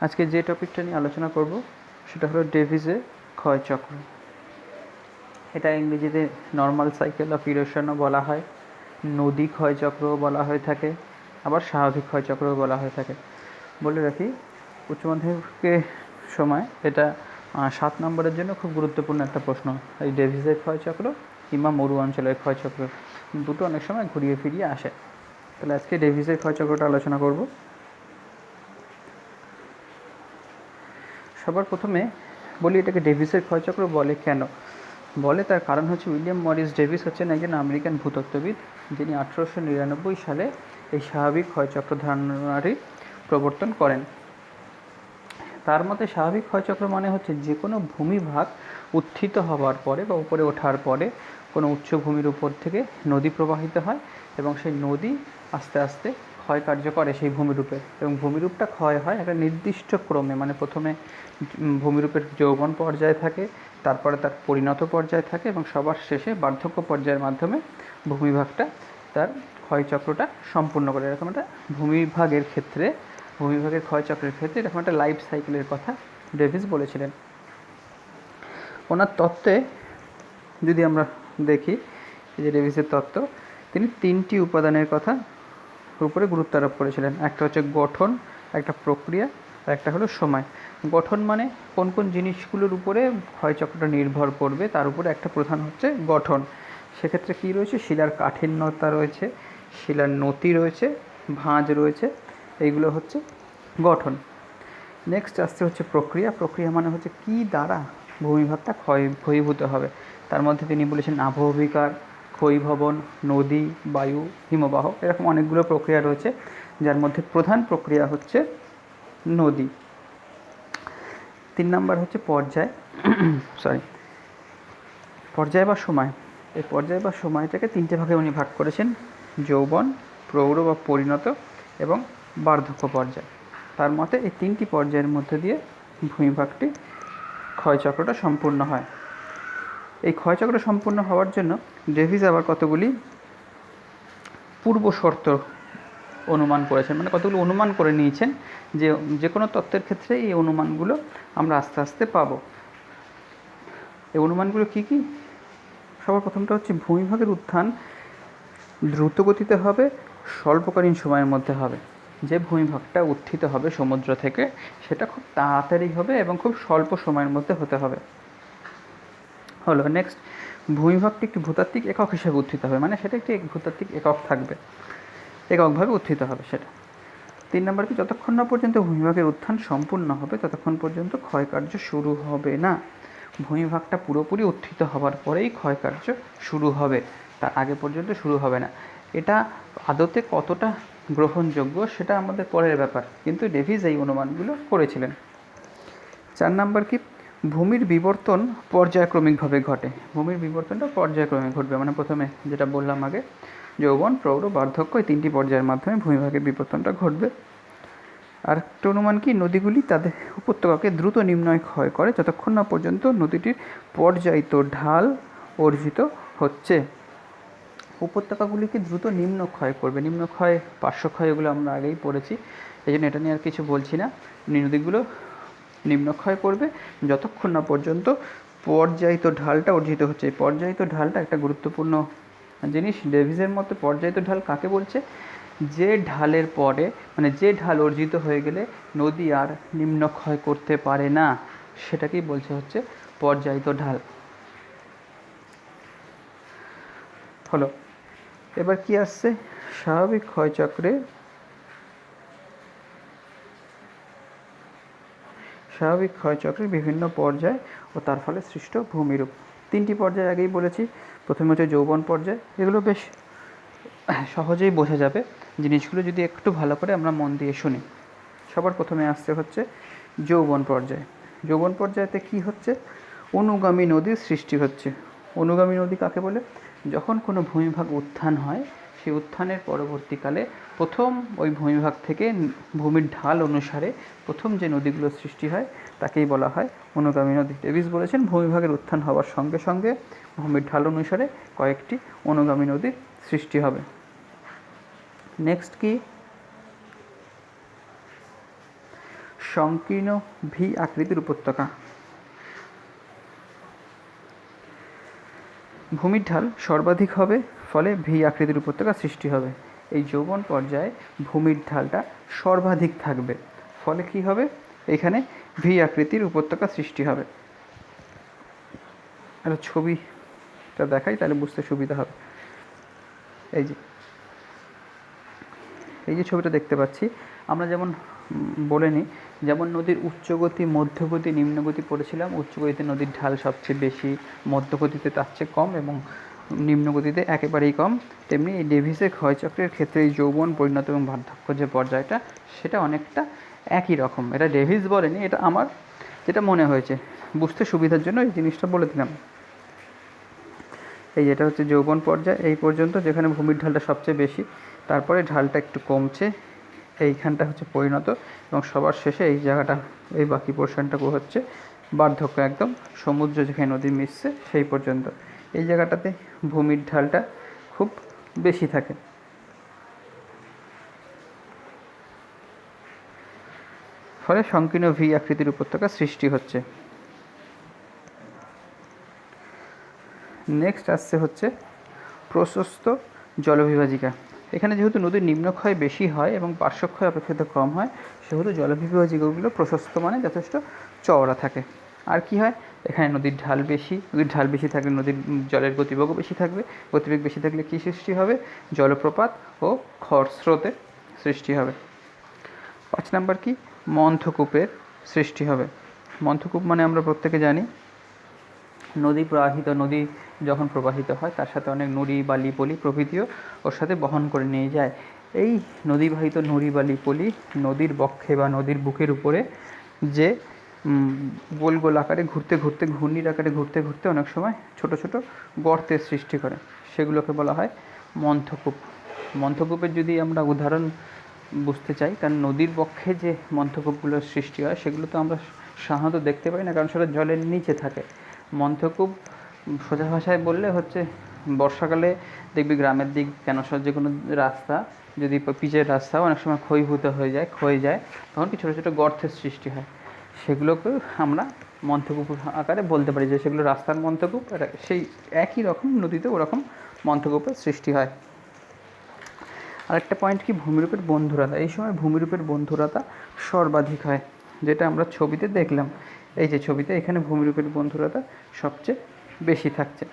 আজকে যে টপিকটা নিয়ে আলোচনা করব সেটা হলো ডেভিসের ক্ষয়চক্র। এটা ইংরেজিতে নর্মাল সাইকেল অফ ইরোশনও বলা হয়, নদী ক্ষয়চক্রও বলা হয়ে থাকে, আবার স্বাভাবিক ক্ষয়চক্রও বলা হয়ে থাকে। বলে রাখি, উচ্চ মাধ্যমিকের সময় এটা 7 নম্বরের জন্য খুব গুরুত্বপূর্ণ একটা প্রশ্ন। এই ডেভিসের ক্ষয়চক্র কিংবা মরু অঞ্চলের ক্ষয়চক্র দুটো অনেক সময় ঘুরিয়ে ফিরিয়ে আসে। তাহলে আজকে ডেভিসের ক্ষয়চক্রটা আলোচনা করব। সবার প্রথমে বলি, এটাকে ডেভিসের ক্ষয়চক্র বলে কেন বলে, তার কারণ হচ্ছে উইলিয়াম মরিস ডেভিস হচ্ছেন একজন আমেরিকান ভূতত্ত্ববিদ, যিনি 1899 সালে এই স্বাভাবিক ক্ষয়চক্র ধারণাটি প্রবর্তন করেন। তার মতে স্বাভাবিক ক্ষয়চক্র মানে হচ্ছে যে কোনো ভূমিভাগ উত্থিত হওয়ার পরে বা উপরে ওঠার পরে কোনো উচ্চভূমির উপর থেকে নদী প্রবাহিত হয় এবং সেই নদী আস্তে আস্তে ক্ষয়কার্য করে সেই ভূমিরূপের, এবং ভূমিরূপটা ক্ষয় হয় একটা নির্দিষ্ট ক্রমে। মানে প্রথমে ভূমিরূপের যৌবন পর্যায়ে থাকে, তারপরে তার পরিণত পর্যায়ে থাকে এবং সবার শেষে বার্ধক্য পর্যায়ের মাধ্যমে ভূমিভাগটা তার ক্ষয়চক্রটা সম্পূর্ণ করে। এরকম একটা ভূমিভাগের ক্ষয়চক্রের ক্ষেত্রে এরকম একটা লাইফ সাইকেলের কথা ডেভিস বলেছিলেন। ওনার তত্ত্বে যদি আমরা দেখি, এই যে ডেভিসের তত্ত্ব, তিনি 3টি উপাদানের কথা উপরে গুরুত্ব আরোপ করেছিলেন। একটা হচ্ছে গঠন, একটা প্রক্রিয়া, আর একটা হলো সময়। গঠন মানে কোন কোন জিনিসগুলোর উপরে ক্ষয়চক্রটা নির্ভর করবে, তার উপরে একটা প্রধান হচ্ছে গঠন। সেক্ষেত্রে কী রয়েছে? শিলার কাঠিন্যতা রয়েছে, শিলার নতি রয়েছে, ভাঁজ রয়েছে, এইগুলো হচ্ছে গঠন। নেক্সট আসছে হচ্ছে প্রক্রিয়া। প্রক্রিয়া মানে হচ্ছে কী দ্বারা ভূমিভাগটা ক্ষয়ীভূত হবে। তার মধ্যে তিনি বলেছেন আবহবিকার, ক্ষয়ীভবন, নদী, বায়ু, হিমবাহ, এরকম অনেকগুলো প্রক্রিয়া রয়েছে, যার মধ্যে প্রধান প্রক্রিয়া হচ্ছে নদী। 3 নাম্বার হচ্ছে পর্যায় বা সময়। এই পর্যায় বা সময়টাকে 3টে ভাগে উনি ভাগ করেছেন: যৌবন, প্রৌঢ় বা পরিণত এবং বার্ধক্য পর্যায়। তার মতে এই 3টি পর্যায়ের মধ্যে দিয়ে ভূমিভাগটি ক্ষয়চক্রটা সম্পূর্ণ হয়। এই ক্ষয়চক্র সম্পূর্ণ হওয়ার জন্য ডেভিস আবার কতগুলি পূর্ব শর্ত অনুমান করেছেন, মানে কতগুলো অনুমান করে নিয়েছেন, যে কোনো তত্ত্বের ক্ষেত্রে এই অনুমানগুলো আমরা আস্তে আস্তে পাবো। এই অনুমানগুলো কী কী? সবার প্রথমটা হচ্ছে ভূমিভাগের উত্থান দ্রুত গতিতে হবে, স্বল্পকালীন সময়ের মধ্যে হবে। যে ভূমিভাগটা উত্থিত হবে সমুদ্র থেকে, সেটা খুব তাড়াতাড়ি হবে এবং খুব স্বল্প সময়ের মধ্যে হতে হবে। হলো নেক্সট, ভূমিভাগটি একটি ভূতাত্ত্বিক একক হিসেবে উত্থিত হবে, মানে সেটা একটি ভূতাত্ত্বিক একক থাকবে, এককভাবে উত্থিত হবে সেটা। 3 নম্বর কি, যতক্ষণ না পর্যন্ত ভূমিভাগের উত্থান সম্পূর্ণ হবে ততক্ষণ পর্যন্ত ক্ষয়কার্য শুরু হবে না। ভূমিভাগটা পুরোপুরি উত্থিত হওয়ার পরেই ক্ষয়কার্য শুরু হবে, তার আগে পর্যন্ত শুরু হবে না। এটা আদতে কতটা গ্রহণযোগ্য সেটা আমাদের পরের ব্যাপার, কিন্তু ডেভিস এই অনুমানগুলো করেছিলেন। 4 নম্বর কি, ভূমির বিবর্তন পর্যায়ক্রমিকভাবে ঘটে। ভূমির বিবর্তনটা পর্যায়ক্রমে ঘটবে, মানে প্রথমে যেটা বললাম আগে, যৌবন, প্রৌঢ়, বার্ধক্য, এই 3টি পর্যায়ের মাধ্যমে ভূমিভাগের বিবর্তনটা ঘটবে। আর একটা অনুমান কি, নদীগুলি তাদের উপত্যকাকে দ্রুত নিম্নয় ক্ষয় করে যতক্ষণ না পর্যন্ত নদীটির পর্যায়িত ঢাল অর্জিত হচ্ছে। উপত্যকাগুলিকে দ্রুত নিম্ন ক্ষয় করবে, নিম্নক্ষয়, পার্শ্বক্ষয়, এগুলো আমরা আগেই পড়েছি, এই জন্য এটা নিয়ে আর কিছু বলছি না। নদীগুলো নিম্নক্ষয় করবে যতক্ষণ না পর্যন্ত পর্যায়িত ঢালটা অর্জিত হচ্ছে। এই পর্যায়িত ঢালটা একটা গুরুত্বপূর্ণ জিনিস। ডেভিসের মতে পর্যায়িত ঢাল কাকে বলছে? যে ঢালের পরে, মানে যে ঢাল অর্জিত হয়ে গেলে নদী আর নিম্নক্ষয় করতে পারে না, সেটাকেই বলছে হচ্ছে পর্যায়িত ঢাল। হলো, এবার কি আসছে? স্বাভাবিক ক্ষয়চক্রের বিভিন্ন পর্যায় ও তার ফলে সৃষ্ট ভূমিরূপ। 3টি পর্যায় আগেই বলেছি। প্রথমে হচ্ছে যৌবন পর্যায়। এগুলো বেশ সহজেই বোঝা যাবে জিনিসগুলো যদি একটু ভালো করে আমরা মন দিয়ে শুনি। সবার প্রথমে আসছে হচ্ছে যৌবন পর্যায়। যৌবন পর্যায়েতে কি হচ্ছে? অনুগামী নদীর সৃষ্টি হচ্ছে। অনুগামী নদী কাকে বলে? যখন কোনো ভূমিভাগ উত্থান হয়, সেই উত্থানের পরবর্তীকালে প্রথম ওই ভূমিভাগ থেকে ভূমির ঢাল অনুসারে প্রথম যে নদীগুলো সৃষ্টি হয় তাকেই বলা হয় অনুগামী নদী। ডেভিস বলেছেন ভূমিভাগের উত্থান হওয়ার সঙ্গে সঙ্গে ভূমির ঢাল অনুসারে কয়েকটি অনুগামী নদীর সৃষ্টি হবে। নেক্সট কি? সংকীর্ণ ভি আকৃতির উপত্যকা। ভূমির ঢাল সর্বাধিক হবে, ফলে ভি আকৃতির উপত্যকা সৃষ্টি হবে। এই যৌবন পর্যায়ে ভূমির ঢালটা সর্বাধিক থাকবে, ফলে কি হবে, এখানে ভি আকৃতির উপত্যকা সৃষ্টি হবে। একটা ছবিটা দেখাই, তাহলে বুঝতে সুবিধা হবে। এই যে ছবিটা দেখতে পাচ্ছি, আমরা যেমন বলে নিই, যেমন নদীর উচ্চগতি, মধ্যগতি, নিম্নগতি পড়েছিলাম। উচ্চগতিতে নদীর ঢাল সবচেয়ে বেশি, মধ্যগতিতে তার চেয়ে কম এবং নিম্নগতিতে একেবারেই কম। তেমনি এই ডেভিসের ক্ষয়চক্রের ক্ষেত্রে এই যৌবন, পরিণত এবং বার্ধক্য যে পর্যায়টা, সেটা অনেকটা একই রকম। এটা ডেভিস বলেনি, এটা আমার যেটা মনে হয়েছে, বুঝতে সুবিধার জন্য এই জিনিসটা বলে দিলাম। এই যেটা হচ্ছে যৌবন পর্যায়, এই পর্যন্ত যেখানে ভূমির ঢালটা সবচেয়ে বেশি, তারপরে ঢালটা একটু কমছে, এইখানটা হচ্ছে পরিণত, এবং সবার শেষে এই জায়গাটা, এই বাকি পোর্শনটাকে হচ্ছে বার্ধক্য, একদম সমুদ্র যেখানে নদী মিশছে সেই পর্যন্ত। এই জায়গাটাতে ভূমির ঢালটা খুব বেশি থাকে। ফলে সংকীর্ণ ভি আকৃতির উপত্যকা সৃষ্টি হচ্ছে। নেক্সট আসছে হচ্ছে প্রশস্ত জলবিভাজিকা। এখানে যেহেতু নদীর নিম্নক্ষয় বেশি হয় এবং পার্শ্বক্ষয় অপেক্ষাকৃত কম হয়, সেহেতু জলবিভাজিকাগুলো প্রশস্ত মানে যথেষ্ট চওড়া থাকে। আর কি হয়, এখানে নদীর ঢাল বেশি থাকলে নদীর জলের গতিবেগও বেশি থাকবে। গতিবেগ বেশি থাকলে কী সৃষ্টি হবে, জলপ্রপাত ও খরস্রোতের সৃষ্টি হবে। 5 নাম্বার কি, মন্থকূপের সৃষ্টি হবে। মন্থকূপ মানে আমরা প্রত্যেকে জানি, নদী যখন প্রবাহিত হয় তার সাথে অনেক নুড়ি, বালি, পলি প্রভৃতিও ওর সাথে বহন করে নিয়ে যায়। এই নদীবাহিত নুড়ি, বালি, পলি নদীর বক্ষে বা নদীর বুকের উপরে যে গোল গোল আকারে ঘূর্ণির আকারে ঘুরতে অনেক সময় ছোট ছোট গর্তের সৃষ্টি করে, সেগুলোকে বলা হয় মন্থকূপ। মন্থকূপের যদি আমরা উদাহরণ বুঝতে চাই, কারণ নদীর পক্ষে যে মন্থকূপগুলোর সৃষ্টি হয় সেগুলো তো আমরা সাধারণত দেখতে পাই না, কারণ সেটা জলের নিচে থাকে। মন্থকূপ সোজা ভাষায় বললে হচ্ছে, বর্ষাকালে দেখবি গ্রামের দিক কেন যে কোনো রাস্তা, যদি পিচের রাস্তা অনেক সময় ক্ষয়ে যায়, তখন কি ছোটো ছোটো গর্তের সৃষ্টি হয়, সেগুলোকে আমরা মন্থকূপ আকারে বলতে পারি যে সেগুলো রাস্তার মন্থকূপ। সেই একই রকম নদীতে ওরকম মন্থকূপের সৃষ্টি হয়। আরেকটা পয়েন্ট কি, ভূমিরূপের বন্ধুরতা। এই সময় ভূমিরূপের বন্ধুরতা সর্বাধিক হয়, যেটা আমরা ছবিতে দেখলাম। এই যে ছবিতে, এখানে ভূমিরূপের বন্ধুরতা সবচেয়ে বেশি থাকছে।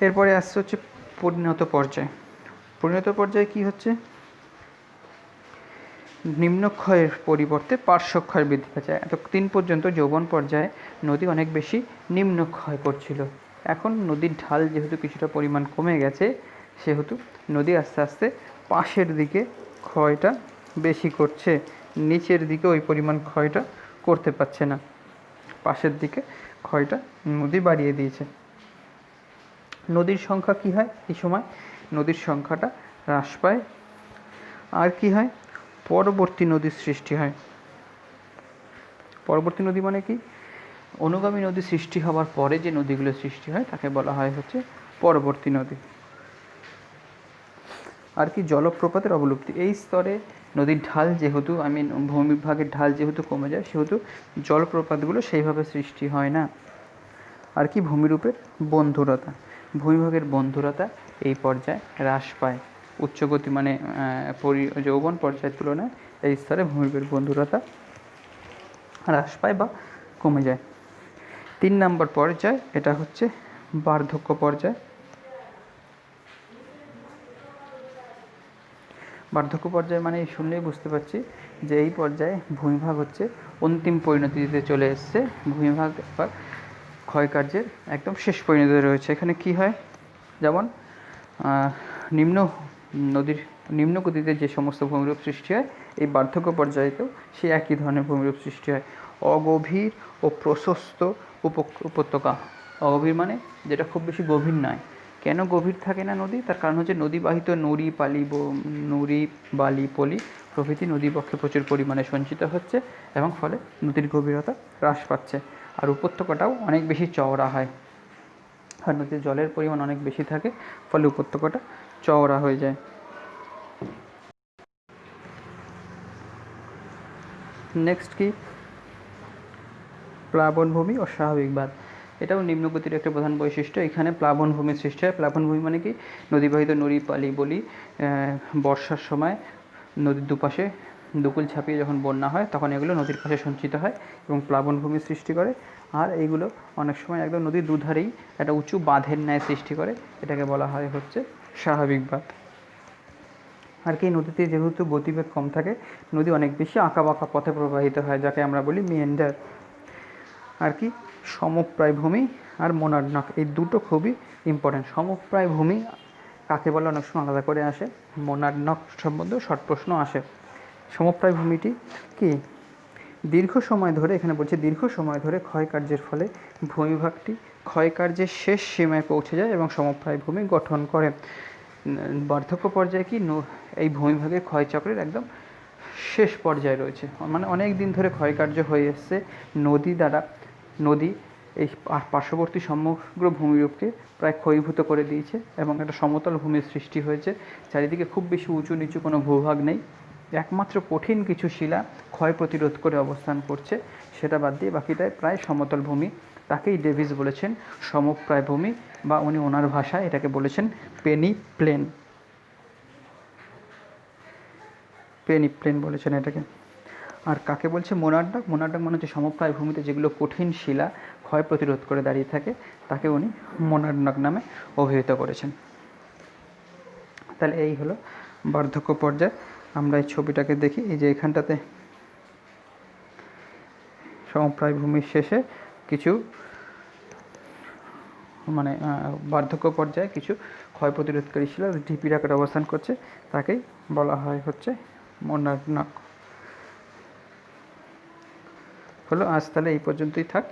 এরপরে আসছে হচ্ছে পরিণত পর্যায়। পরিণত পর্যায়ে কি হচ্ছে, নিম্নক্ষয়ের পরিবর্তে পার্শ্বক্ষয় বৃদ্ধি পাচ্ছে। এতদিন পর্যন্ত যৌবন পর্যায়ে নদী অনেক বেশি নিম্নক্ষয় করছিল। এখন নদীর ঢাল যেহেতু কিছুটা পরিমাণ কমে গেছে, সেহেতু নদী আস্তে আস্তে পাশের দিকে ক্ষয়টা বেশি করছে, নিচের দিকে ওই পরিমাণ ক্ষয়টা করতে পারছে না। পাশের দিকে ক্ষয়টা নদী বাড়িয়ে দিয়েছে। নদীর সংখ্যা কি হয়, এই সময় নদীর সংখ্যাটা হ্রাস পায়। আর কি হয়, পরবর্তী নদীর সৃষ্টি হয়। পরবর্তী নদী মানে কি, অনুগামী নদী সৃষ্টি হওয়ার পরে যে নদীগুলো সৃষ্টি হয় তাকে বলা হয় হচ্ছে পরবর্তী নদী। আর কি, জলপ্রপাতের অবলুপ্তি। এই স্তরে নদীর ঢাল যেহেতু, ভূমিভাগের ঢাল যেহেতু কমে যায়, সেহেতু জলপ্রপাতগুলো সেইভাবে সৃষ্টি হয় না। আর কি, ভূমিরূপের বন্ধুরতা। ভূমিভাগের বন্ধুরতা এই পর্যায়ে হ্রাস পায়। উচ্চগতি মানে যৌবন পর্যায়ের তুলনায় এই স্তরে ভূমিরূপের বন্ধুরতা হ্রাস পায় বা কমে যায়। 3 নম্বর পর্যায়, এটা হচ্ছে বার্ধক্য পর্যায়। বার্ধক্য পর্যায় মানে শুনলেই বুঝতে পারছি যে এই পর্যায়ে ভূমিভাগ হচ্ছে অন্তিম পরিণতিতে চলে এসছে। ভূমিভাগ বা ক্ষয়কার্যের একদম শেষ পরিণতিতে রয়েছে। এখানে কি হয়, যেমন নিম্ন গতিতে যে সমস্ত ভূমিরূপ সৃষ্টি হয়, এই বার্ধক্য পর্যায়েতেও সেই একই ধরনের ভূমিরূপ সৃষ্টি হয়। অগভীর ও প্রশস্ত উপত্যকা। অগভীর মানে যেটা খুব বেশি গভীর নয়। কেন গভীর থাকে না নদী, তার কারণ হচ্ছে নদীবাহিত নুড়ি, বালি, পলি প্রভৃতি নদীপক্ষে প্রচুর পরিমাণে সঞ্চিত হচ্ছে, এবং ফলে নদীর গভীরতা হ্রাস পাচ্ছে। আর উপত্যকাটাও অনেক বেশি চওড়া হয়, আর নদীতে জলের পরিমাণ অনেক বেশি থাকে, ফলে উপত্যকাটা চওড়া হয়ে যায়। নেক্সট কি, প্লাবনভূমি ও স্বাভাবিক বাঁধ। এটাও নিম্নগতির একটা প্রধান বৈশিষ্ট্য। এখানে প্লাবনভূমির সৃষ্টি হয়। প্লাবনভূমি মানে কি, নদীবাহিত নদীপালি বলি বর্ষার সময় নদীর দুপাশে দুকুল ছাপিয়ে যখন বন্যা হয় তখন এগুলো নদীর পাশে সঞ্চিত হয় এবং প্লাবনভূমির সৃষ্টি করে। আর এইগুলো অনেক সময় একদম নদীর দুধারেই একটা উঁচু বাঁধের ন্যায় সৃষ্টি করে, এটাকে বলা হয় হচ্ছে স্বাভাবিক বাঁধ। আর কি, নদীতে যেহেতু গতিবেগ কম থাকে, নদী অনেক বেশি আঁকাবাঁকা পথে প্রবাহিত হয়, যাকে আমরা বলি মেন্ডার। আর কি, সমপ্রায় ভূমি আর মোনার্নক, এই দুটো খুবই ইম্পর্ট্যান্ট। সমপ্রায় ভূমি কাকে বলে অনেক সময় আলাদা করে আসে, মোনার্নক সম্বন্ধেও শর্ট প্রশ্ন আসে। সমপ্রায় ভূমিটি কি, দীর্ঘ সময় ধরে, এখানে বলছে দীর্ঘ সময় ধরে ক্ষয়কার্যের ফলে ভূমিভাগটি ক্ষয়কার্যের শেষ সীমায় পৌঁছে যায় এবং সমপ্রায় ভূমি গঠন করে। বার্ধক্য পর্যায়ে কি, এই ভূমিভাগের ক্ষয়চক্রের একদম শেষ পর্যায়ে রয়েছে, মানে অনেক দিন ধরে ক্ষয়কার্য হয়ে এসছে নদী এই পার্শ্ববর্তী সমগ্র ভূমিরূপকে প্রায় ক্ষয়ীভূত করে দিয়েছে এবং একটা সমতল ভূমির সৃষ্টি হয়েছে। চারিদিকে খুব বেশি উঁচু নিচু কোনো ভূভাগ নেই, একমাত্র কঠিন কিছু শিলা ক্ষয় প্রতিরোধ করে অবস্থান করছে, সেটা বাদ দিয়ে বাকিটাই প্রায় সমতল ভূমি। তাকেই ডেভিস বলেছেন সমপ্রায় ভূমি, বা উনি ওনার ভাষায় এটাকে বলেছেন পেনি প্লেন বলেছেন এটাকে। আর কাকে বলছে মোনার্নক, মোনার্নক মানে হচ্ছে সমপ্রায় ভূমিতে যেগুলো কঠিন শিলা ক্ষয় প্রতিরোধ করে দাঁড়িয়ে থাকে, তাকে উনি মোনার্নক নামে অভিহিত করেছেন। তাহলে এই হলো বার্ধক্য পর্যায়। আমরা এই ছবিটাকে দেখি, এই যে এখানটাতে সমপ্রায় ভূমির শেষে কিছু মানে বার্ধক্য পর্যায়ে কিছু ক্ষয় প্রতিরোধকারী শিলা ঢিপির আকারে অবস্থান করছে, তাকেই বলা হয় হচ্ছে মোনার্নক। হলো, আজ তাহলে এই পর্যন্তই থাক।